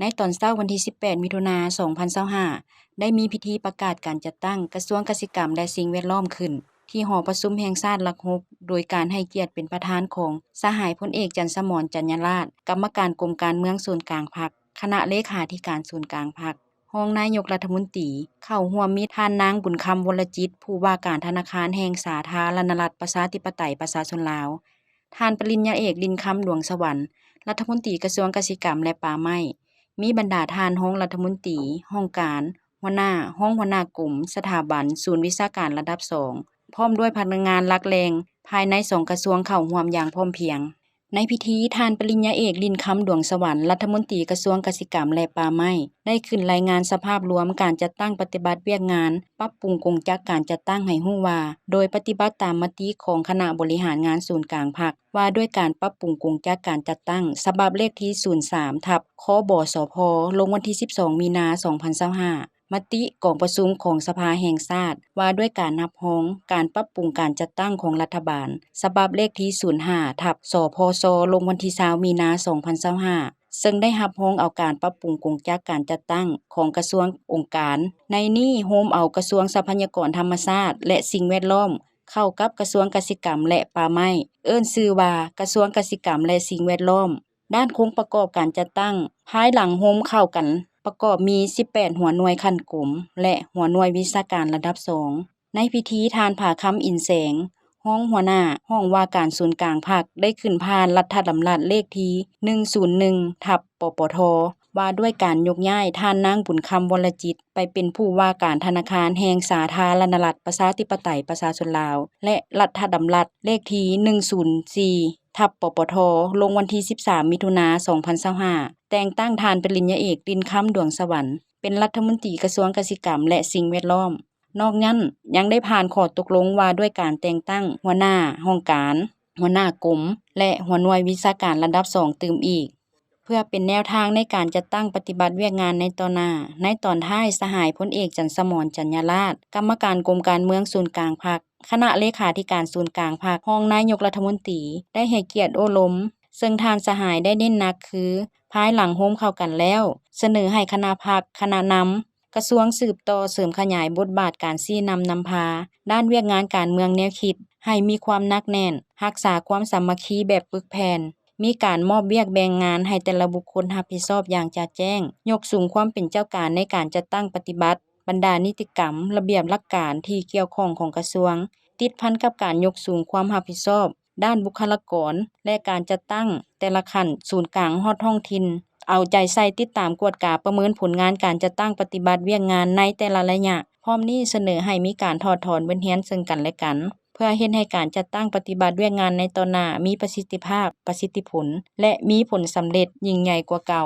ในตอนเช้าวันที่ 18 มิถุนายน 2025ได้มีพิธีประกาศการจัดตั้งกระทรวงเกษตรกรรมและสิ่งแวดล้อมขึ้น ที่หอประชุมแห่งชาติหลัก 6 โดยการให้เกียรติเป็นประธานของสหายพลเอกจันทร์สมร จัญญราษฎร์กรรมการกรมการเมืองส่วนกลางพรรคคณะเลขาธิการส่วนกลางพรรครองนายกรัฐมนตรีเข้าร่วมมีท่านนางบุญคำวรจิตผู้ว่าการธนาคารแห่งสาธารณรัฐประชาธิปไตยประชาชนลาวท่านปริญญาเอกลินคำหลวงสวรรค์รัฐมนตรีกระทรวงเกษตรกรรมและป่าไม้มีบรรดาท่านรองรัฐมนตรีห้องการหัวหน้าห้องหัวหน้ากลุ่มสถาบันศูนย์วิชาการระดับ 2พร้อมด้วยพนักงานหลักแหล่งภายใน2กระทรวงเข้าร่วมอย่างพร้อมเพรียงในพิธีท่านปริญญาเอกลินคำหลวงสวรรค์รัฐมนตรีกระทรวงเกษตรกรรมและป่าไม้ได้ขึ้นรายงานสภาพรวมการจัดตั้งปฏิบัติเวียกงานปรับปรุงกงจักการจัดตั้งให้ฮู้ว่าโดยปฏิบัติตามมติของคณะบริหารงานศูนย์กลางพรรคว่าด้วยการปรับปรุงกงจักการจัดตั้งฉบับเลขที่ 03/คบสพลงวันที่ 12 มีนาคม 2025มติกองประชุมของสภาแห่งชาติว่าด้วยการรับรองการปรับปรุงการจัดตั้งของรัฐบาลฉบับเลขที่ 05/สพชลงวันที่ 20 มีนาคม 2025ซึ่งได้รับรองเอาการปรับปรุงกงจักการจัดตั้งของกระทรวงองค์การในนี้โฮมเอากระทรวงทรัพยากรธรรมชาติและสิ่งแวดล้อมเข้ากับกระทรวงเกษตรกรรมและป่าไม้เอิ้นชื่อว่ากระทรวงเกษตรกรรมและสิ่งแวดล้อมด้านโครงประกอบการจัดตั้งภายหลังโฮมเข้ากันประกอบมี 18 หัวหน่วยขั้นกรมและหัวหน่วยวิชาการระดับ 2ในพิธีทานผาคำอินแสงห้องหัวหน้าห้องว่าการศูนย์กลางพรรคได้ขึ้นผ่านรัฐดำรัสเลขที่ 101/ปปทว่าด้วยการยกย้ายท่านนางบุญคำวรจิตไปเป็นผู้ว่าการธนาคารแห่งสาธารณรัฐประชาธิปไตยประชาชนลาวและรัฐดำรัสเลขที่ 104/ปปทลงวันที่ 13 มิถุนายน 2025แต่งตั้งท่านปริญญาเอกลินคำดวงสวรรค์เป็นรัฐมนตรีกระทรวงเกษตรกรรมและสิ่งแวดล้อมนอกนั้นยังได้ผ่านข้อตกลงว่าด้วยการแต่งตั้งหัวหน้าห้องการหัวหน้ากรมและหัวหน่วยวิชาการระดับ 2ตื่มอีกเพื่อเป็นแนวทางในการจัดตั้งปฏิบัติเวียกงานในตอนหน้าในตอนท้ายสหายพลเอกจันทร์สมร จัญญราษฎร์กรรมการกรมการเมืองส่วนกลางพรรคคณะเลขาธิการส่วนกลางพรรครองนายกรัฐมนตรีได้ให้เกียรติโอลมซึ่งทานสหายได้เน้นหนักคือภายหลังโฮมเข้ากันแล้วเสนอให้คณะพรรคคณะนำกระทรวงสืบต่อเสริมขยายบทบาทการชี้นำพาด้านเวียกงานการเมืองแนวคิดให้มีความหนักแน่นรักษาความสามัคคีแบบปึกแผ่นมีการมอบเวียกแบ่งงานให้แต่ละบุคคลรับผิดชอบอย่างชัดแจ้งยกสูงความเป็นเจ้าการในการจัดตั้งปฏิบัติบรรดานิติกรรมระเบียบหลักการที่เกี่ยวข้องของกระทรวงติดพันกับการยกสูงความรับผิดชอบด้านบุคลากรและการจัดตั้งแต่ละขั้นศูนย์กลางฮอดท้องถิ่นเอาใจใส่ติดตามกวดกาประเมินผลงานการจัดตั้งปฏิบัติเวียกงานในแต่ละระยะพร้อมนี้เสนอให้มีการถอดถอนบทเรียนซึ่งกันและกันเพื่อเฮ็ดให้การจัดตั้งปฏิบัติเวียกงานในตอนหน้ามีประสิทธิภาพประสิทธิผลและมีผลสำเร็จยิ่งใหญ่กว่าเก่า